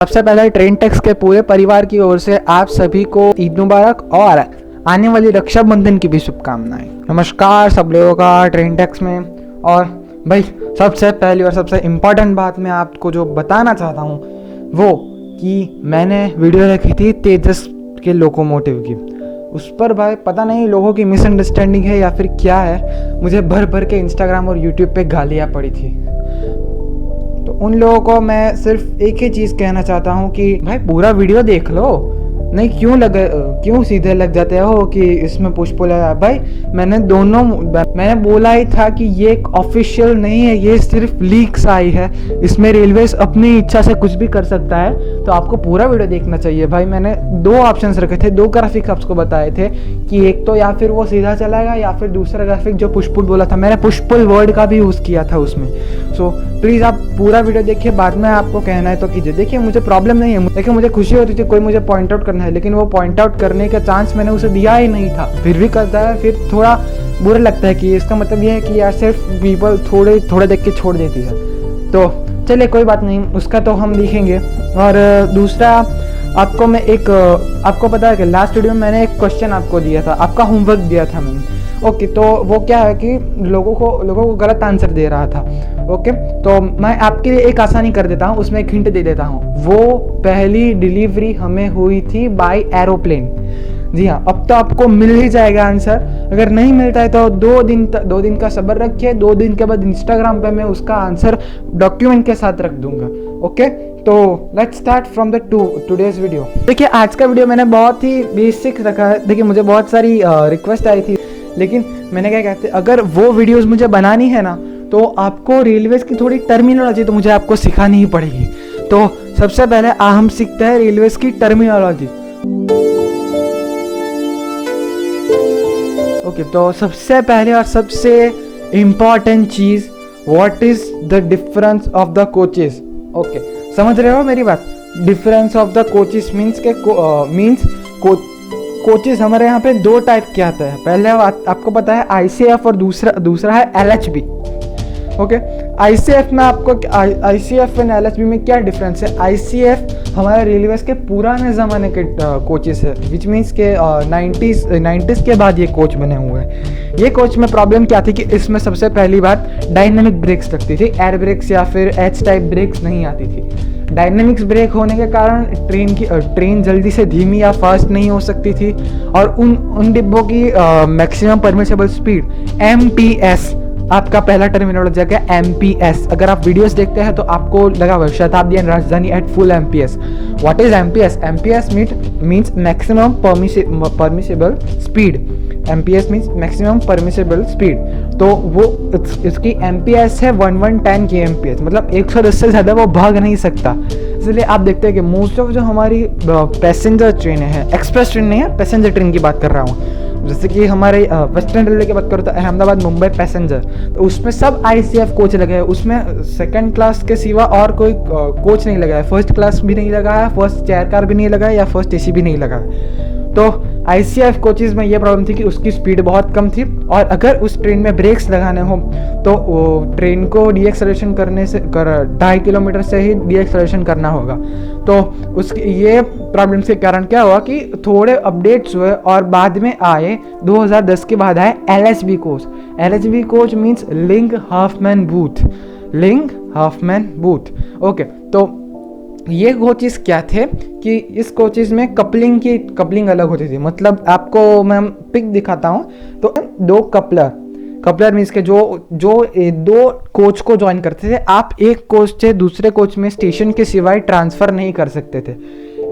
सबसे पहले train takes के पूरे परिवार की ओर से आप सभी को ईद मुबारक और आने वाली रक्षाबंधन की भी शुभकामनाएं। नमस्कार सब लोगों का ट्रेन टेक्स में। और भाई सबसे पहली और सबसे इम्पोर्टेंट बात मैं आपको जो बताना चाहता हूँ वो कि मैंने वीडियो रखी थी तेजस के लोकोमोटिव की। उस पर भाई पता नहीं लोगों की मिसअंडरस्टैंडिंग है या फिर क्या है, मुझे भर भर के इंस्टाग्राम और यूट्यूब पे गालियाँ पड़ी थी। तो उन लोगों को मैं सिर्फ एक ही चीज़ कहना चाहता हूँ कि भाई पूरा वीडियो देख लो, नहीं क्यों सीधे लग जाते हो कि इसमें पुश पुल है। भाई मैंने बोला ही था कि ये एक ऑफिशियल नहीं है, ये सिर्फ लीक्स आई है, इसमें रेलवेज अपनी इच्छा से कुछ भी कर सकता है। तो आपको पूरा वीडियो देखना चाहिए। भाई मैंने दो ऑप्शंस रखे थे, दो ग्राफिक आपको बताए थे कि एक तो या फिर वो सीधा चलाएगा या फिर दूसरा ग्राफिक जो पुश पुल बोला था, मैंने पुश पुल वर्ड का भी यूज़ किया था उसमें। सो प्लीज़ आप पूरा वीडियो देखिए, बाद में आपको कहना है तो कीजिए। देखिए मुझे प्रॉब्लम नहीं है, देखिए मुझे खुशी होती थी कोई मुझे पॉइंट आउट करना है, लेकिन वो पॉइंट आउट करने का चांस मैंने उसे दिया ही नहीं था, फिर भी करता है। फिर थोड़ा बुरा लगता है कि इसका मतलब ये है कि यार सिर्फ पीपल थोड़े देख के छोड़ देती है। तो चलिए कोई बात नहीं, उसका तो हम देखेंगे। और दूसरा आपको मैं आपको पता है कि लास्ट वीडियो में मैंने एक क्वेश्चन आपको दिया था, आपका होमवर्क दिया था मैंने। ओके, तो वो क्या है कि लोगों को गलत आंसर दे रहा था। ओके, तो मैं आपके लिए एक आसानी कर देता हूँ, उसमें एक हिंट दे देता हूँ। वो पहली डिलीवरी हमें हुई थी बाय एरोप्लेन। जी हाँ, अब तो आपको मिल ही जाएगा आंसर। अगर नहीं मिलता है तो दो दिन का सब्र रखिए, 2 दिन के बाद इंस्टाग्राम पे मैं उसका आंसर डॉक्यूमेंट के साथ रख दूंगा। ओके, तो let's start from the today's video. देखिए आज का वीडियो मैंने बहुत ही बेसिक रखा है। देखिए मुझे बहुत सारी रिक्वेस्ट आई थी, लेकिन मैंने क्या कहते हैं, अगर वो वीडियोस मुझे बनानी है ना तो आपको रेलवेज की थोड़ी टर्मिनोलॉजी तो मुझे आपको सिखानी ही पड़ेगी। तो सबसे पहले हम सीखते हैं रेलवेज की टर्मिनोलॉजी। ओके, तो सबसे पहले और सबसे इम्पॉर्टेंट चीज, what is the difference of the coaches. Okay, समझ रहे हो मेरी बात? Difference of the coaches means coaches हमारे यहाँ पे 2 टाइप के आता है। पहले आपको पता है ICF और दूसरा है LHB। ओके, ICF में ICF एंड LHB में क्या डिफरेंस है? ICF हमारे रेलवेज के पुराने ज़माने के कोचेस है, विच मीन्स के 90s के बाद ये कोच बने हुए हैं। ये कोच में प्रॉब्लम क्या थी कि इसमें सबसे पहली बात डायनेमिक ब्रेक्स लगती थी, एयर ब्रेक्स या फिर H टाइप ब्रेक्स नहीं आती थी। डायनेमिक्स ब्रेक होने के कारण ट्रेन जल्दी से धीमी या फास्ट नहीं हो सकती थी, और उन डिब्बों की मैक्सिमम परमिसेबल स्पीड MPS, आपका पहला टर्मिनोलॉजी क्या है? MPS। अगर आप वीडियोस देखते हैं तो आपको लगा हुआ शताब्दी एंड राजधानी at full MPS। What is MPS? MPS means maximum permissible speed. MPS means maximum permissible speed. तो वो इसकी MPS है 1110 kmph, मतलब 110 से ज़्यादा वो भाग नहीं सकता। इसलिए आप देखते हैं कि मोस्ट ऑफ जो हमारी पैसेंजर ट्रेनें हैं, एक्सप्रेस ट्रेन नहीं है, पैसेंजर ट्रेन की बात कर रहा हूँ, जैसे कि हमारे वेस्टर्न रेलवे की बात करो तो अहमदाबाद मुंबई पैसेंजर, तो उसमें सब ICF कोच लगे हैं। उसमें सेकंड क्लास के सिवा और कोई कोच नहीं लगा है, फर्स्ट क्लास भी नहीं लगा है, फर्स्ट चेयर कार भी नहीं लगा है, या फर्स्ट AC भी नहीं लगा है। तो ICF कोचेज़ में ये प्रॉब्लम थी कि उसकी स्पीड बहुत कम थी, और अगर उस ट्रेन में ब्रेक्स लगाने हो तो ट्रेन को डीएक्सेलरेशन करने से 2.5 किलोमीटर से ही डीएक्सेलरेशन करना होगा। तो ये प्रॉब्लम्स के कारण क्या हुआ कि थोड़े अपडेट्स हुए, और बाद में आए 2010 के बाद आए LHB coach. LHB coach means link Hopman booth. Okay, तो ये कोचेस क्या थे कि इस कोचेस में कपलिंग अलग होती थी। मतलब आपको मैं पिक दिखाता हूँ, तो 2 कपलर मीन्स के जो 2 कोच को ज्वाइन करते थे। आप एक कोच से दूसरे कोच में स्टेशन के सिवाय ट्रांसफ़र नहीं कर सकते थे।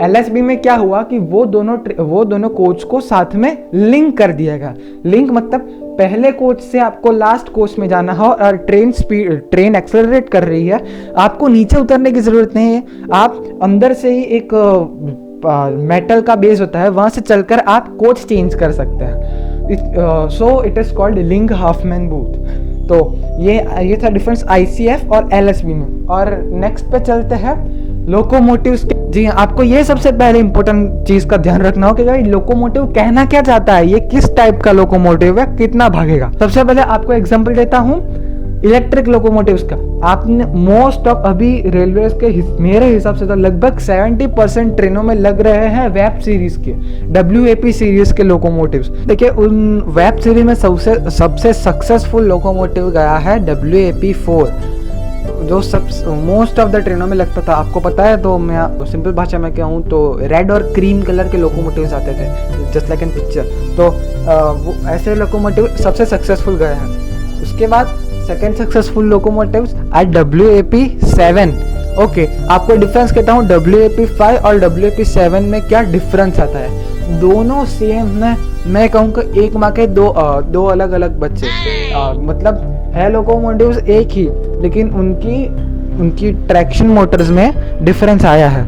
LHB में क्या हुआ कि वो दोनों कोच को साथ में लिंक कर दिया गया। लिंक मतलब पहले कोच से आपको लास्ट कोच में जाना हो और ट्रेन एक्सेलरेट कर रही है, आपको नीचे उतरने की ज़रूरत नहीं है। आप अंदर से ही एक मेटल का बेस होता है, वहाँ से चलकर आप कोच चेंज कर सकते हैं। So it is called link Hopman booth. तो ये था डिफरेंस ICF और LHB में। और नेक्स्ट पे चलते हैं लोकोमोटिव्स के। जी हाँ, आपको ये सबसे पहले इंपॉर्टेंट चीज़ का ध्यान रखना हो कि भाई लोकोमोटिव कहना क्या चाहता है, ये किस टाइप का लोकोमोटिव है, कितना भागेगा। सबसे पहले आपको एग्जांपल देता हूँ इलेक्ट्रिक लोकोमोटिव्स का आपने मोस्ट ऑफ अभी रेलवे के मेरे हिसाब से तो लगभग 70% ट्रेनों में लग रहे हैं वेब सीरीज के, WAP सीरीज के लोकोमोटिव्स। देखिए उन वेब सीरीज में सबसे सक्सेसफुल लोकोमोटिव गया है WAP4, जो सब मोस्ट ऑफ द ट्रेनों में लगता था। आपको पता है, तो मैं सिंपल भाषा में कहूँ तो रेड और क्रीम कलर के लोकोमोटिव्स आते थे, जस्ट लाइक इन पिक्चर। तो वो ऐसे लोकोमोटिव सबसे सक्सेसफुल गए हैं। उसके बाद second successful locomotives are WAP7। Okay, आपको डिफरेंस कहता हूँ WAP5 और WAP7 में क्या डिफरेंस आता है। दोनों सेम है, मैं कहूँगा एक माँ के दो अलग अलग बच्चे, मतलब है लोकोमोटिव्स एक ही, लेकिन उनकी ट्रैक्शन मोटर्स में डिफरेंस आया है।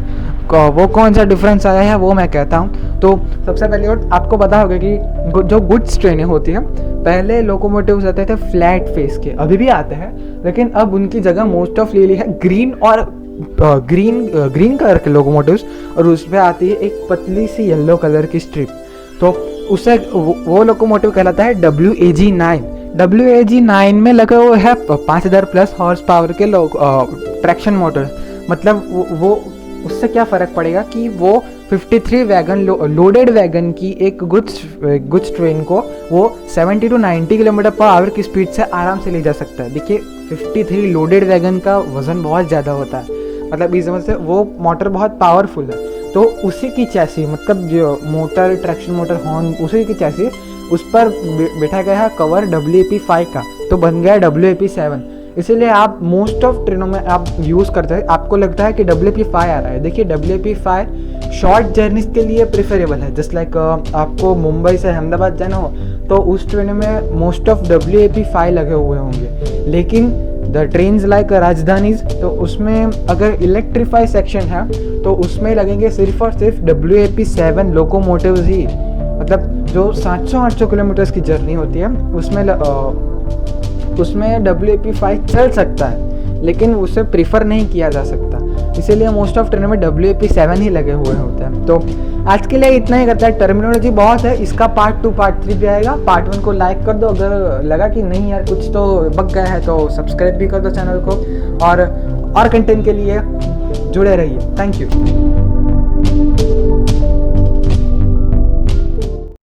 वो कौन सा डिफरेंस आया है वो मैं कहता हूँ। तो सबसे पहले आपको पता होगा कि जो गुड्स ट्रेनें होती हैं, पहले लोकोमोटिव्स आते थे फ्लैट फेस के, अभी भी आते हैं, लेकिन अब उनकी जगह मोस्ट ऑफ ले ली है ग्रीन और ग्रीन कलर के लोकोमोटिव्स, और उसमें आती है एक पतली सी येलो कलर की स्ट्रिप। तो उससे वो लोकोमोटिव कहलाता है WAG9। WAG9 में लगे हुए है 5000 प्लस हॉर्स पावर के ट्रैक्शन मोटर्स। मतलब वो उससे क्या फ़र्क पड़ेगा कि वो 53 वैगन लोडेड वैगन की एक गुड्स ट्रेन को वो 70 to 90 किलोमीटर पर आवर की स्पीड से आराम से ले जा सकता है। देखिए 53 लोडेड वैगन का वज़न बहुत ज़्यादा होता है, मतलब इस वजह से वो मोटर बहुत पावरफुल है। तो उसी की चैसी, मतलब जो मोटर ट्रैक्शन मोटर हॉर्न, उसी की चैसी उस पर बैठा गया है कवर WAP5 का, तो बन गया WAP7। इसीलिए आप मोस्ट ऑफ ट्रेनों में आप यूज़ करते हैं, आपको लगता है कि WAP5 आ रहा है। देखिए WAP5 शॉर्ट जर्नीज के लिए प्रेफरेबल है। जस्ट लाइक आपको मुंबई से अहमदाबाद जाना हो तो उस ट्रेन में मोस्ट ऑफ WAP5 लगे हुए होंगे, लेकिन द ट्रेन्स लाइक राजधानीज, तो उसमें अगर इलेक्ट्रीफाई सेक्शन है तो उसमें लगेंगे सिर्फ और सिर्फ WAP7 लोकोमोटिव्स ही। मतलब जो 700-800 किलोमीटर्स की जर्नी होती है उसमें WAP5 चल सकता है, लेकिन उसे प्रीफर नहीं किया जा सकता। इसीलिए मोस्ट ऑफ ट्रेनों में WAP7 ही लगे हुए होते हैं। तो आज के लिए इतना ही करता है। टर्मिनोलॉजी बहुत है, इसका पार्ट 2 पार्ट 3 भी आएगा। पार्ट 1 को लाइक कर दो, अगर लगा कि नहीं यार कुछ तो बक गया है तो सब्सक्राइब भी कर दो चैनल को, और कंटेंट के लिए जुड़े रहिए। Thank you.